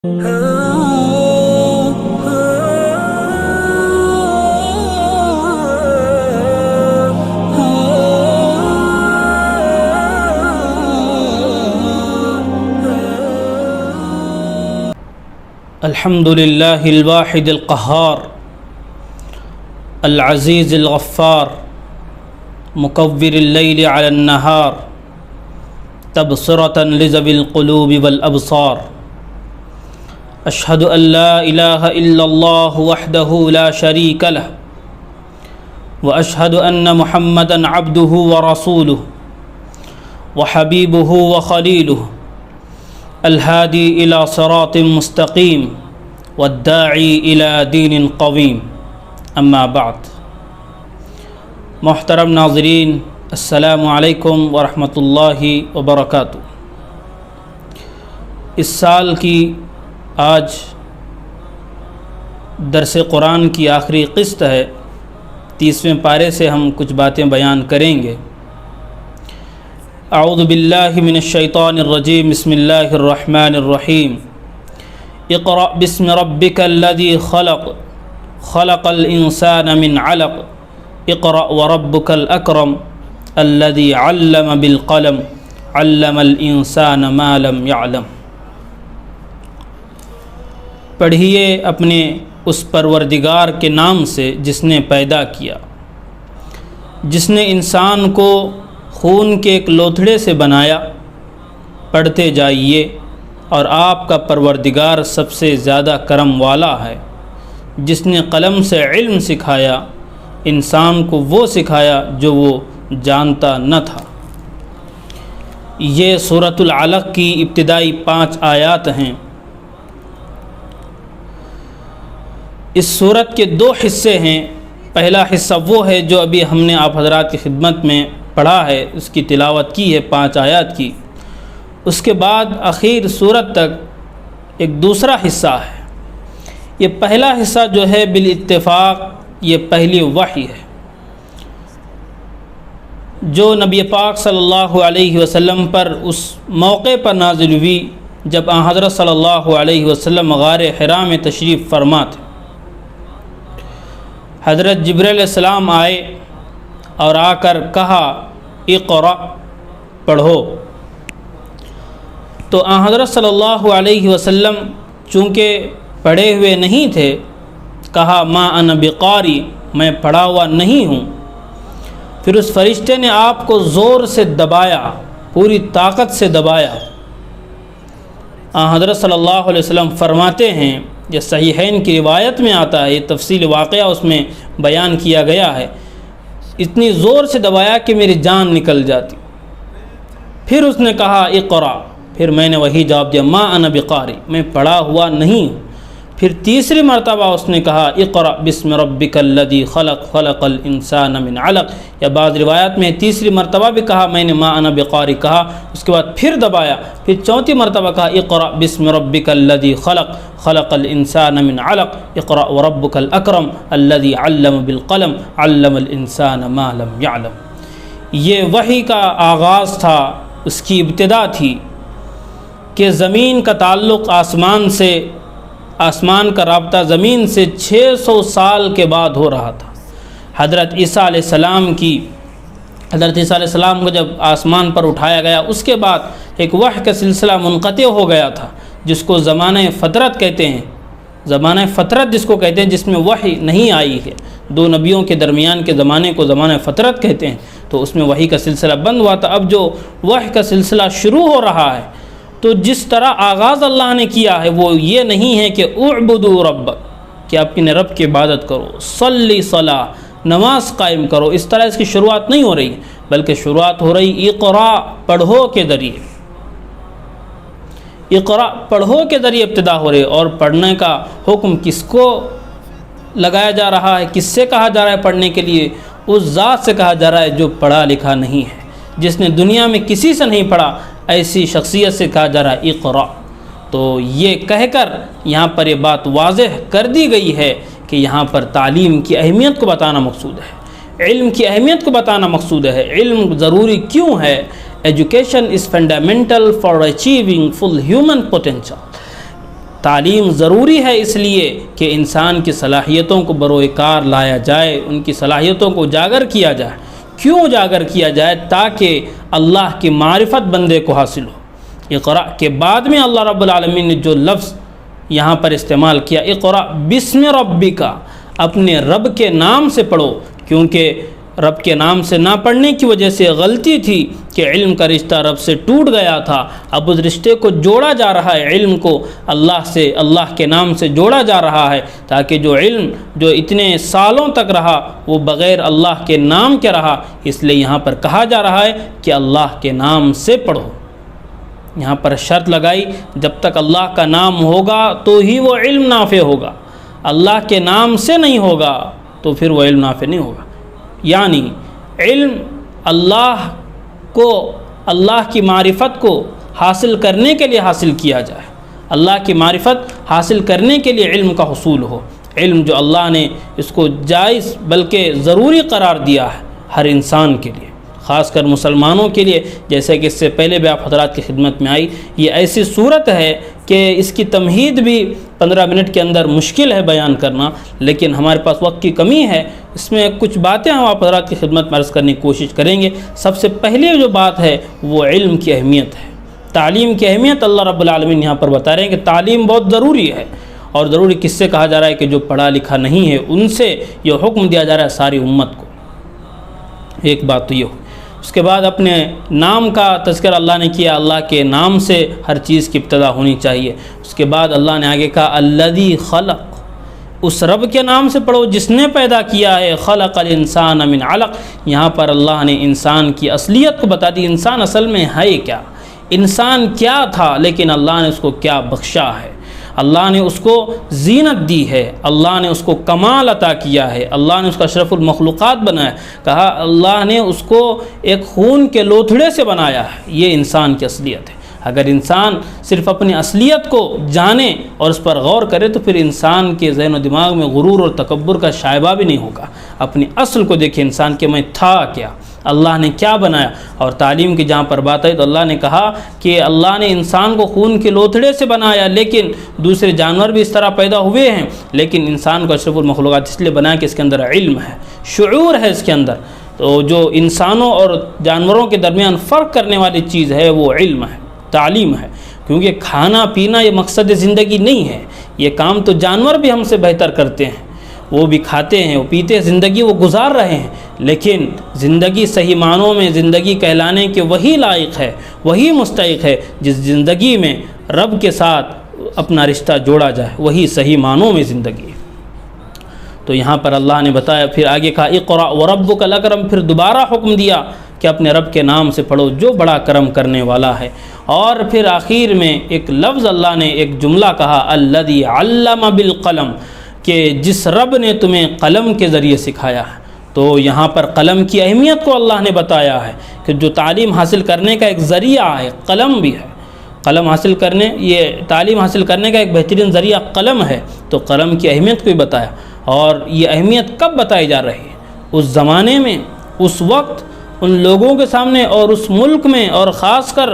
الحمد لله الواحد القهار العزيز الغفار مكور الليل على النهار تبصرة لذوي القلوب والأبصار أشهد أن لا إله إلا الله وحده لا شريك له وأشهد أن محمدًا عبده ورسوله وحبيبه وخليله الهادي إلى صراط مستقيم والداعي إلى دين قويم اما بعد محترم ناظرین السلام علیکم ورحمۃ اللہ وبرکاتہ۔ اس سال کی آج درس قرآن کی آخری قسط ہے، 30ویں پارے سے ہم کچھ باتیں بیان کریں گے۔ اعوذ باللہ من الشیطان الرجیم، بسم اللہ الرحمن الرحیم۔ اقرأ بسم ربک الذی خلق خلق الانسان من علق اقرأ وربک الاکرم الذی علم بالقلم علم الانسان ما لم يعلم۔ پڑھیے اپنے اس پروردگار کے نام سے جس نے پیدا کیا، جس نے انسان کو خون کے ایک لوتھڑے سے بنایا۔ پڑھتے جائیے، اور آپ کا پروردگار سب سے زیادہ کرم والا ہے، جس نے قلم سے علم سکھایا، انسان کو وہ سکھایا جو وہ جانتا نہ تھا۔ یہ سورۃ العلق کی ابتدائی 5 آیات ہیں۔ اس سورت کے 2 حصے ہیں۔ پہلا حصہ وہ ہے جو ابھی ہم نے آپ حضرات کی خدمت میں پڑھا ہے، اس کی تلاوت کی ہے 5 آیات کی۔ اس کے بعد اخیر سورت تک ایک دوسرا حصہ ہے۔ یہ پہلا حصہ جو ہے بالاتفاق یہ پہلی وحی ہے جو نبی پاک صلی اللہ علیہ وسلم پر اس موقع پر نازل ہوئی جب آن حضرت صلی اللہ علیہ وسلم غار حرا میں تشریف فرما تھے۔ حضرت جبرائیل علیہ السلام آئے اور آ کر کہا اقرأ، پڑھو۔ تو آن حضرت صلی اللہ علیہ وسلم چونکہ پڑھے ہوئے نہیں تھے، کہا ما انا بقاری، میں پڑھا ہوا نہیں ہوں۔ پھر اس فرشتے نے آپ کو زور سے دبایا، پوری طاقت سے دبایا۔ آن حضرت صلی اللہ علیہ وسلم فرماتے ہیں، یہ صحیحین کی روایت میں آتا ہے، یہ تفصیل واقعہ اس میں بیان کیا گیا ہے، اتنی زور سے دبایا کہ میری جان نکل جاتی۔ پھر اس نے کہا اقرأ، پھر میں نے وہی جواب دیا ما انا بقاری، میں پڑھا ہوا نہیں ہوں۔ پھر تیسری مرتبہ اس نے کہا اقرأ بسم ربک الذی خلق خلق الانسان من علق، یا بعض روایات میں تیسری مرتبہ بھی کہا میں نے ما انا بقاری کہا، اس کے بعد پھر دبایا، پھر چوتھی مرتبہ کہا اقرأ بسم ربک الذی خلق خلق الانسان من علق اقرأ وربک الاکرم الذی علم بالقلم علم الانسان ما لم يعلم۔ یہ وحی کا آغاز تھا، اس کی ابتدا تھی کہ زمین کا تعلق آسمان سے، آسمان کا رابطہ زمین سے 600 سال کے بعد ہو رہا تھا۔ حضرت عیسیٰ علیہ السلام کو جب آسمان پر اٹھایا گیا، اس کے بعد ایک وحی کا سلسلہ منقطع ہو گیا تھا، جس کو زمانہ فترت کہتے ہیں۔ زمانہ فترت جس کو کہتے ہیں، جس میں وحی نہیں آئی ہے، 2 نبیوں کے درمیان کے زمانے کو زمانہ فترت کہتے ہیں، تو اس میں وحی کا سلسلہ بند ہوا تھا۔ اب جو وحی کا سلسلہ شروع ہو رہا ہے، تو جس طرح آغاز اللہ نے کیا ہے وہ یہ نہیں ہے کہ اعبدوا ربک، کہ آپ اپنے رب کی عبادت کرو، صلی صلاح، نماز قائم کرو، اس طرح اس کی شروعات نہیں ہو رہی، بلکہ شروعات ہو رہی اقرا، پڑھو کے ذریعے۔ اقرا، پڑھو کے ذریعے ابتدا ہو رہی ہے، اور پڑھنے کا حکم کس کو لگایا جا رہا ہے، کس سے کہا جا رہا ہے پڑھنے کے لیے؟ اس ذات سے کہا جا رہا ہے جو پڑھا لکھا نہیں ہے، جس نے دنیا میں کسی سے نہیں پڑھا، ایسی شخصیت سے کہا جا رہا ہے اقرأ۔ تو یہ کہہ کر یہاں پر یہ بات واضح کر دی گئی ہے کہ یہاں پر تعلیم کی اہمیت کو بتانا مقصود ہے، علم کی اہمیت کو بتانا مقصود ہے۔ علم ضروری کیوں ہے؟ Education is fundamental for achieving full human potential. تعلیم ضروری ہے اس لیے کہ انسان کی صلاحیتوں کو بروئے کار لایا جائے، ان کی صلاحیتوں کو اجاگر کیا جائے۔ کیوں اجاگر کیا جائے؟ تاکہ اللہ کی معرفت بندے کو حاصل ہو۔ اقرأ کے بعد میں اللہ رب العالمین نے جو لفظ یہاں پر استعمال کیا، اقرأ بسم ربک، اپنے رب کے نام سے پڑھو، کیونکہ رب کے نام سے نہ پڑھنے کی وجہ سے غلطی تھی کہ علم کا رشتہ رب سے ٹوٹ گیا تھا۔ اب اس رشتے کو جوڑا جا رہا ہے، علم کو اللہ سے، اللہ کے نام سے جوڑا جا رہا ہے، تاکہ جو علم جو اتنے سالوں تک رہا وہ بغیر اللہ کے نام کے رہا۔ اس لیے یہاں پر کہا جا رہا ہے کہ اللہ کے نام سے پڑھو۔ یہاں پر شرط لگائی، جب تک اللہ کا نام ہوگا تو ہی وہ علم نافع ہوگا، اللہ کے نام سے نہیں ہوگا تو پھر وہ علم نافع نہیں ہوگا۔ یعنی علم اللہ کو، اللہ کی معرفت کو حاصل کرنے کے لیے حاصل کیا جائے، اللہ کی معرفت حاصل کرنے کے لیے علم کا حصول ہو۔ علم جو اللہ نے اس کو جائز بلکہ ضروری قرار دیا ہے ہر انسان کے لیے، خاص کر مسلمانوں کے لیے، جیسے کہ اس سے پہلے بھی آپ حضرات کی خدمت میں آئی۔ یہ ایسی صورت ہے کہ اس کی تمہید بھی 15 منٹ کے اندر مشکل ہے بیان کرنا، لیکن ہمارے پاس وقت کی کمی ہے۔ اس میں کچھ باتیں ہم آپ حضرات کی خدمت میں عرض کرنے کی کوشش کریں گے۔ سب سے پہلے جو بات ہے وہ علم کی اہمیت ہے، تعلیم کی اہمیت اللہ رب العالمین یہاں پر بتا رہے ہیں کہ تعلیم بہت ضروری ہے۔ اور ضروری کس سے کہا جا رہا ہے؟ کہ جو پڑھا لکھا نہیں ہے ان سے یہ حکم دیا جا رہا ہے ساری امت کو۔ ایک بات تو یہ ہو۔ اس کے بعد اپنے نام کا تذکرہ اللہ نے کیا، اللہ کے نام سے ہر چیز کی ابتدا ہونی چاہیے۔ اس کے بعد اللہ نے آگے کہا الذی خلق، اس رب کے نام سے پڑھو جس نے پیدا کیا ہے، خلق الانسان من علق۔ یہاں پر اللہ نے انسان کی اصلیت کو بتا دی، انسان اصل میں ہے کیا، انسان کیا تھا، لیکن اللہ نے اس کو کیا بخشا ہے۔ اللہ نے اس کو زینت دی ہے، اللہ نے اس کو کمال عطا کیا ہے، اللہ نے اس کا اشرف المخلوقات بنایا۔ کہا اللہ نے اس کو ایک خون کے لوتھڑے سے بنایا ہے۔ یہ انسان کی اصلیت ہے۔ اگر انسان صرف اپنی اصلیت کو جانے اور اس پر غور کرے تو پھر انسان کے ذہن و دماغ میں غرور اور تکبر کا شائبہ بھی نہیں ہوگا۔ اپنی اصل کو دیکھے انسان کے میں تھا کیا، اللہ نے کیا بنایا۔ اور تعلیم کی جہاں پر بات آئی تو اللہ نے کہا کہ اللہ نے انسان کو خون کے لوتھڑے سے بنایا، لیکن دوسرے جانور بھی اس طرح پیدا ہوئے ہیں، لیکن انسان کو اشرف المخلوقات اس لیے بنایا کہ اس کے اندر علم ہے، شعور ہے اس کے اندر۔ تو جو انسانوں اور جانوروں کے درمیان فرق کرنے والی چیز ہے وہ علم ہے، تعلیم ہے۔ کیونکہ کھانا پینا یہ مقصد زندگی نہیں ہے، یہ کام تو جانور بھی ہم سے بہتر کرتے ہیں، وہ بھی کھاتے ہیں، وہ پیتے ہیں، زندگی وہ گزار رہے ہیں، لیکن زندگی صحیح معنوں میں زندگی کہلانے کے وہی لائق ہے، وہی مستحق ہے جس زندگی میں رب کے ساتھ اپنا رشتہ جوڑا جائے، وہی صحیح معنوں میں زندگی ہے۔ تو یہاں پر اللہ نے بتایا، پھر آگے کہا اقرأ وربک الاکرم، پھر دوبارہ حکم دیا کہ اپنے رب کے نام سے پڑھو جو بڑا کرم کرنے والا ہے۔ اور پھر آخر میں ایک لفظ اللہ نے، ایک جملہ کہا الذی علم بالقلم، کہ جس رب نے تمہیں قلم کے ذریعے سکھایا ہے۔ تو یہاں پر قلم کی اہمیت کو اللہ نے بتایا ہے کہ جو تعلیم حاصل کرنے کا ایک ذریعہ ہے، قلم بھی ہے۔ قلم حاصل کرنے، یہ تعلیم حاصل کرنے کا ایک بہترین ذریعہ قلم ہے، تو قلم کی اہمیت کو بھی بتایا۔ اور یہ اہمیت کب بتائی جا رہی ہے؟ اس زمانے میں، اس وقت ان لوگوں کے سامنے اور اس ملک میں، اور خاص کر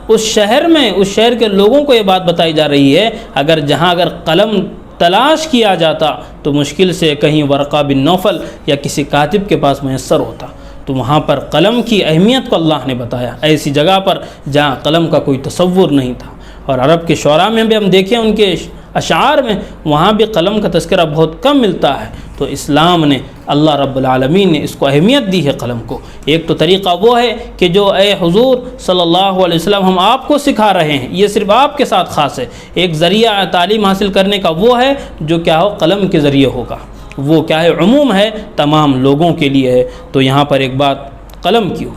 اس شہر میں، اس شہر کے لوگوں کو یہ بات بتائی جا رہی ہے اگر قلم تلاش کیا جاتا تو مشکل سے کہیں ورقہ بن نوفل یا کسی کاتب کے پاس میسر ہوتا۔ تو وہاں پر قلم کی اہمیت کو اللہ نے بتایا، ایسی جگہ پر جہاں قلم کا کوئی تصور نہیں تھا۔ اور عرب کے شعراء میں بھی ہم دیکھیں، ان کے اشعار میں وہاں بھی قلم کا تذکرہ بہت کم ملتا ہے۔ تو اسلام نے، اللہ رب العالمین نے اس کو اہمیت دی ہے قلم کو۔ ایک تو طریقہ وہ ہے کہ جو اے حضور صلی اللہ علیہ وسلم ہم آپ کو سکھا رہے ہیں، یہ صرف آپ کے ساتھ خاص ہے۔ ایک ذریعہ تعلیم حاصل کرنے کا وہ ہے جو کیا ہو، قلم کے ذریعے ہوگا، وہ کیا ہے، عموم ہے، تمام لوگوں کے لیے ہے۔ تو یہاں پر ایک بات قلم کی ہو۔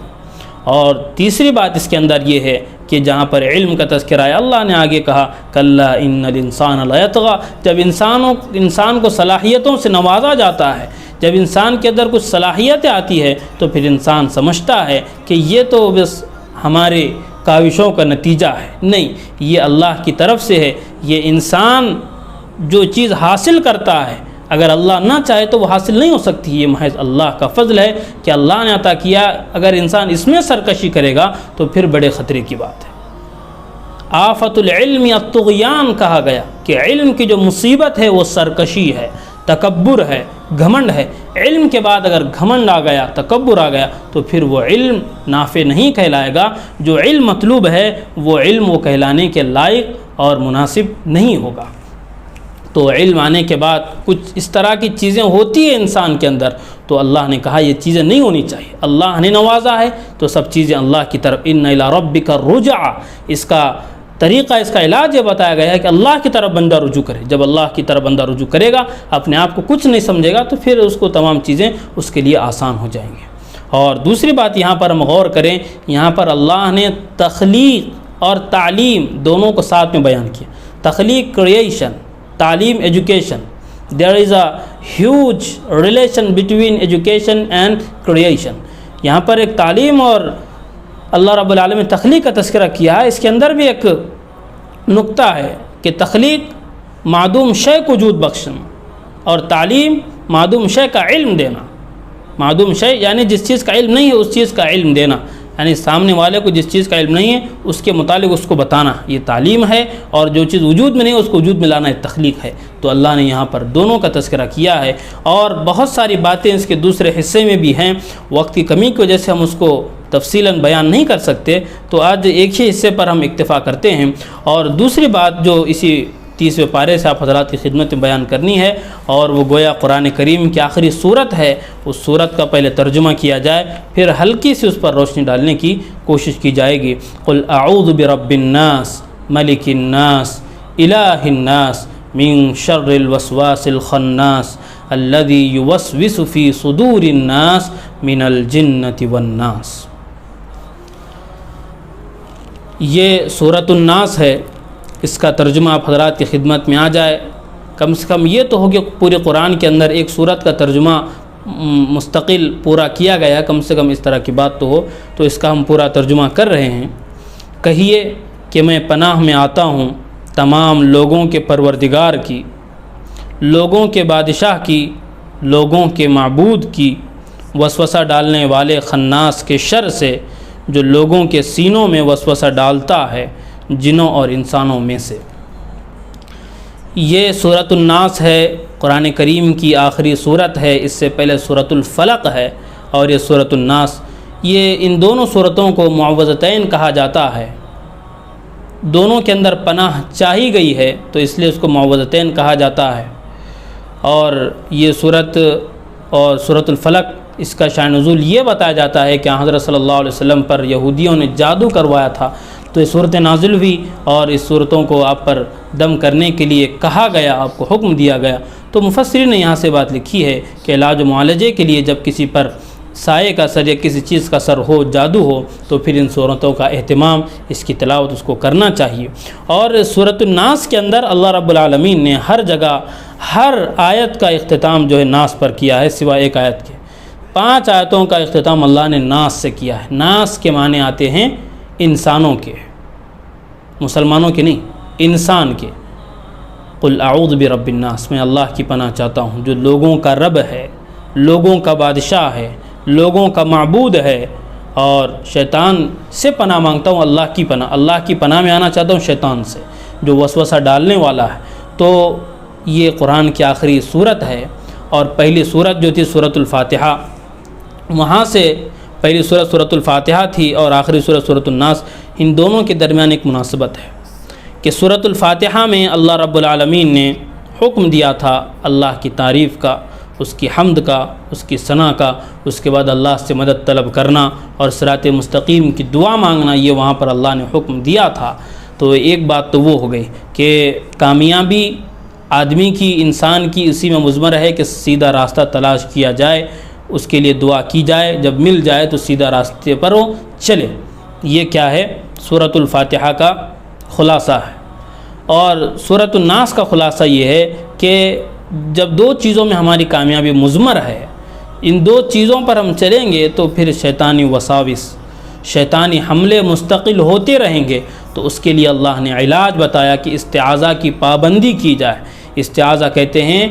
اور تیسری بات اس کے اندر یہ ہے کہ جہاں پر علم کا تذکرہ ہے، اللہ نے آگے کہا کلا ان الانسان لیطغی، جب انسان کو صلاحیتوں سے نوازا جاتا ہے، جب انسان کے اندر کچھ صلاحیتیں آتی ہے تو پھر انسان سمجھتا ہے کہ یہ تو بس ہمارے کاوشوں کا نتیجہ ہے، نہیں، یہ اللہ کی طرف سے ہے۔ یہ انسان جو چیز حاصل کرتا ہے، اگر اللہ نہ چاہے تو وہ حاصل نہیں ہو سکتی، یہ محض اللہ کا فضل ہے کہ اللہ نے عطا کیا۔ اگر انسان اس میں سرکشی کرے گا تو پھر بڑے خطرے کی بات ہے۔ آفت العلم الطغیان کہا گیا کہ علم کی جو مصیبت ہے وہ سرکشی ہے، تکبر ہے، گھمنڈ ہے۔ علم کے بعد اگر گھمنڈ آ گیا، تکبر آ گیا، تو پھر وہ علم نافع نہیں کہلائے گا۔ جو علم مطلوب ہے وہ علم وہ کہلانے کے لائق اور مناسب نہیں ہوگا۔ تو علم آنے کے بعد کچھ اس طرح کی چیزیں ہوتی ہیں انسان کے اندر، تو اللہ نے کہا یہ چیزیں نہیں ہونی چاہیے۔ اللہ نے نوازا ہے تو سب چیزیں اللہ کی طرف، ان الی ربک الرجع، اس کا طریقہ، اس کا علاج یہ بتایا گیا ہے کہ اللہ کی طرف بندہ رجوع کرے۔ جب اللہ کی طرف بندہ رجوع کرے گا، اپنے آپ کو کچھ نہیں سمجھے گا، تو پھر اس کو تمام چیزیں اس کے لیے آسان ہو جائیں گے۔ اور دوسری بات یہاں پر ہم غور کریں، یہاں پر اللہ نے تخلیق اور تعلیم دونوں کو ساتھ میں بیان کیا۔ تخلیق کریشن، تعلیم education. There is a huge relation between education and creation. یہاں پر ایک تعلیم اور اللہ رب العالمین تخلیق کا تذکرہ کیا ہے، اس کے اندر بھی ایک نقطہ ہے کہ تخلیق معدوم شے کو وجود بخشنا، اور تعلیم معدوم شے کا علم دینا۔ معدوم شے یعنی جس چیز کا علم نہیں ہے اس چیز کا علم دینا، یعنی سامنے والے کو جس چیز کا علم نہیں ہے اس کے متعلق اس کو بتانا، یہ تعلیم ہے۔ اور جو چیز وجود میں نہیں ہے اس کو وجود میں لانا، یہ تخلیق ہے۔ تو اللہ نے یہاں پر دونوں کا تذکرہ کیا ہے، اور بہت ساری باتیں اس کے دوسرے حصے میں بھی ہیں، وقت کی کمی کی وجہ سے ہم اس کو تفصیلاً بیان نہیں کر سکتے، تو آج ایک ہی حصے پر ہم اکتفا کرتے ہیں۔ اور دوسری بات جو اسی 30ویں پارے سے آپ حضرات کی خدمت میں بیان کرنی ہے، اور وہ گویا قرآن کریم کی آخری صورت ہے، اس صورت کا پہلے ترجمہ کیا جائے، پھر ہلکی سی اس پر روشنی ڈالنے کی کوشش کی جائے گی۔ قل اعوذ برب الناس ملک الناس الہ الناس من شر الوسواس الخناس الذی یوسوس فی صدور الناس من الجنۃ والناس۔ یہ سورۃ الناس ہے، اس کا ترجمہ آپ حضرات کی خدمت میں آ جائے۔ کم سے کم یہ تو ہو کہ پورے قرآن کے اندر ایک سورت کا ترجمہ مستقل پورا کیا گیا، کم سے کم اس طرح کی بات تو ہو، تو اس کا ہم پورا ترجمہ کر رہے ہیں۔ کہیے کہ میں پناہ میں آتا ہوں تمام لوگوں کے پروردگار کی، لوگوں کے بادشاہ کی، لوگوں کے معبود کی، وسوسہ ڈالنے والے خناس کے شر سے، جو لوگوں کے سینوں میں وسوسہ ڈالتا ہے جنوں اور انسانوں میں سے۔ یہ سورۃ الناس ہے، قرآن کریم کی آخری سورت ہے۔ اس سے پہلے سورۃ الفلق ہے اور یہ سورۃ الناس۔ یہ ان دونوں سورتوں کو معوذتین کہا جاتا ہے، دونوں کے اندر پناہ چاہی گئی ہے، تو اس لیے اس کو معوذتین کہا جاتا ہے۔ اور یہ سورت اور سورۃ الفلق، اس کا شان نزول یہ بتایا جاتا ہے کہ حضرت صلی اللہ علیہ وسلم پر یہودیوں نے جادو کروایا تھا، تو یہ صورت نازل ہوئی، اور اس صورتوں کو آپ پر دم کرنے کے لیے کہا گیا، آپ کو حکم دیا گیا۔ تو مفسرین نے یہاں سے بات لکھی ہے کہ علاج و معالجے کے لیے جب کسی پر سائے کا اثر یا کسی چیز کا اثر ہو، جادو ہو، تو پھر ان صورتوں کا اہتمام، اس کی تلاوت اس کو کرنا چاہیے۔ اور سورۃ الناس کے اندر اللہ رب العالمین نے ہر جگہ ہر آیت کا اختتام جو ہے ناس پر کیا ہے، سوائے ایک آیت کے۔ 5 آیتوں کا اختتام اللہ نے ناس سے کیا ہے۔ ناس کے معنی آتے ہیں انسانوں کے، مسلمانوں کے نہیں، انسان کے۔ قل اعوذ برب الناس، میں اللہ کی پناہ چاہتا ہوں جو لوگوں کا رب ہے، لوگوں کا بادشاہ ہے، لوگوں کا معبود ہے، اور شیطان سے پناہ مانگتا ہوں، اللہ کی پناہ، اللہ کی پناہ میں آنا چاہتا ہوں شیطان سے جو وسوسہ ڈالنے والا ہے۔ تو یہ قرآن کی آخری صورت ہے، اور پہلی صورت جو تھی سورۃ الفاتحہ، وہاں سے پہلی صورت سورۃ الفاتحہ تھی اور آخری صورت سورۃ الناس، ان دونوں کے درمیان ایک مناسبت ہے کہ سورۃ الفاتحہ میں اللہ رب العالمین نے حکم دیا تھا اللہ کی تعریف کا، اس کی حمد کا، اس کی ثنا کا، اس کے بعد اللہ سے مدد طلب کرنا اور صراط مستقیم کی دعا مانگنا، یہ وہاں پر اللہ نے حکم دیا تھا۔ تو ایک بات تو وہ ہو گئی کہ کامیابی آدمی کی، انسان کی اسی میں مضمر ہے کہ سیدھا راستہ تلاش کیا جائے، اس کے لیے دعا کی جائے، جب مل جائے تو سیدھا راستے پر وہ چلے۔ یہ کیا ہے؟ سورۃ الفاتحہ کا خلاصہ ہے۔ اور سورۃ الناس کا خلاصہ یہ ہے کہ جب 2 چیزوں میں ہماری کامیابی مضمر ہے، ان 2 چیزوں پر ہم چلیں گے تو پھر شیطانی وساوس، شیطانی حملے مستقل ہوتے رہیں گے۔ تو اس کے لیے اللہ نے علاج بتایا کہ استعاذہ کی پابندی کی جائے۔ استعاذہ کہتے ہیں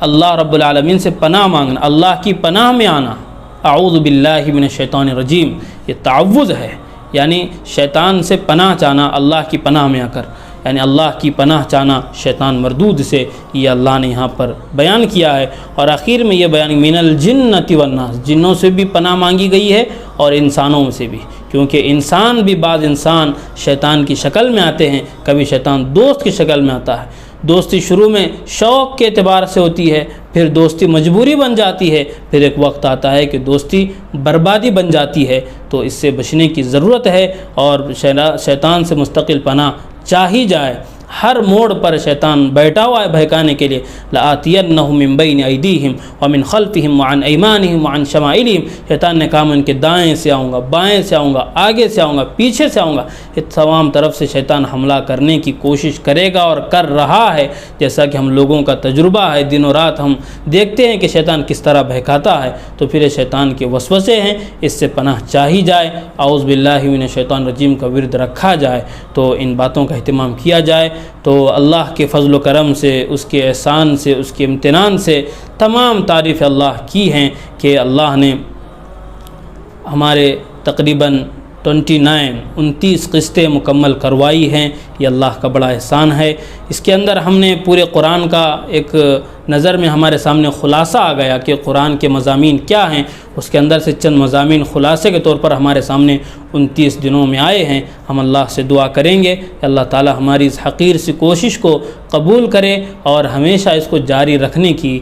اللہ رب العالمین سے پناہ مانگنا، اللہ کی پناہ میں آنا۔ اعوذ باللہ من الشیطان الرجیم، یہ تعوذ ہے، یعنی شیطان سے پناہ چاہنا اللہ کی پناہ میں آ کر، یعنی اللہ کی پناہ چاہنا شیطان مردود سے، یہ اللہ نے یہاں پر بیان کیا ہے۔ اور آخر میں یہ بیان من الجنۃ والناس، جنوں سے بھی پناہ مانگی گئی ہے اور انسانوں سے بھی، کیونکہ انسان بھی بعض انسان شیطان کی شکل میں آتے ہیں، کبھی شیطان دوست کی شکل میں آتا ہے۔ دوستی شروع میں شوق کے اعتبار سے ہوتی ہے، پھر دوستی مجبوری بن جاتی ہے، پھر ایک وقت آتا ہے کہ دوستی بربادی بن جاتی ہے۔ تو اس سے بچنے کی ضرورت ہے اور شیطان سے مستقل پناہ چاہی جائے۔ ہر موڑ پر شیطان بیٹھا ہوا ہے بہکانے کے لیے، لآتینہم من بین ایدیہم ومن خلفہم وعن ایمانہم وعن شمائلہم، شیطان نے کہا میں ان کے دائیں سے آؤں گا، بائیں سے آؤں گا، آگے سے آؤں گا، پیچھے سے آؤں گا۔ یہ تمام طرف سے شیطان حملہ کرنے کی کوشش کرے گا اور کر رہا ہے، جیسا کہ ہم لوگوں کا تجربہ ہے، دن و رات ہم دیکھتے ہیں کہ شیطان کس طرح بہکاتا ہے۔ تو پھر یہ شیطان کے وسوسے ہیں، اس سے پناہ چاہی جائے، اعوذ باللہ من الشیطان الرجیم کا ورد رکھا جائے، تو ان باتوں کا اہتمام کیا جائے۔ تو اللہ کے فضل و کرم سے، اس کے احسان سے، اس کے امتنان سے تمام تعریف اللہ کی ہیں کہ اللہ نے ہمارے تقریباً 29 قسطیں مکمل کروائی ہیں۔ یہ اللہ کا بڑا احسان ہے۔ اس کے اندر ہم نے پورے قرآن کا ایک نظر میں ہمارے سامنے خلاصہ آ گیا کہ قرآن کے مضامین کیا ہیں۔ اس کے اندر سے چند مضامین خلاصے کے طور پر ہمارے سامنے 29 دنوں میں آئے ہیں۔ ہم اللہ سے دعا کریں گے کہ اللہ تعالی ہماری اس حقیر سی کوشش کو قبول کرے اور ہمیشہ اس کو جاری رکھنے کی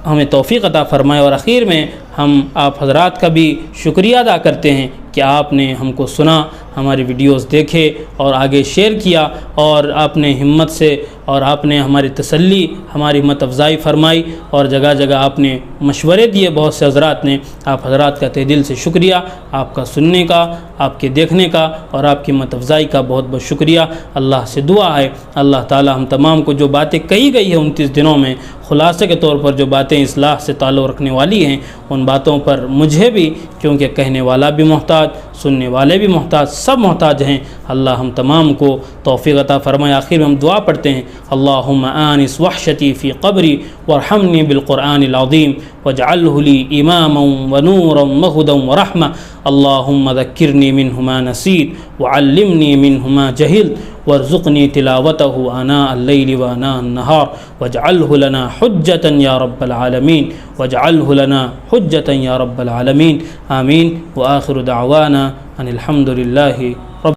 ہمیں توفیق عطا فرمائے۔ اور آخر میں ہم آپ حضرات کا بھی شکریہ ادا کرتے ہیں کہ آپ نے ہم کو سنا، ہماری ویڈیوز دیکھے اور آگے شیئر کیا، اور آپ نے ہمت سے اور آپ نے ہماری تسلی، ہماری ہمت افزائی فرمائی، اور جگہ جگہ آپ نے مشورے دیے بہت سے حضرات نے۔ آپ حضرات کا تہ دل سے شکریہ، آپ کا سننے کا، آپ کے دیکھنے کا اور آپ کی ہمت افزائی کا بہت بہت شکریہ۔ اللہ سے دعا ہے اللہ تعالی ہم تمام کو جو باتیں کہی گئی ہیں 29 دنوں میں، خلاصے کے طور پر جو باتیں اصلاح سے تعلق رکھنے والی ہیں، ان باتوں پر مجھے بھی، کیونکہ کہنے والا بھی محتاج، سننے والے بھی محتاج، سب محتاج ہیں، اللہ ہم تمام کو توفیق عطا فرمائے۔ آخر میں ہم دعا پڑھتے ہیں، اللہم آنس وحشتی فی قبری وارحمنی بالقرآن العظیم واجعلہ لی اماما ونورا وہدا ورحمہ، اللہم ذکرنی منہ ما نسیت وعلمنی منہ ما جہلت وارزقنی تلاوتہ آناء اللیل وآناء النہار واجعلہ لنا حجتا یا رب العالمین، واجعلہ لنا حجتا یا رب العالمین، آمین۔ وآخر دعوانا ان الحمد للہ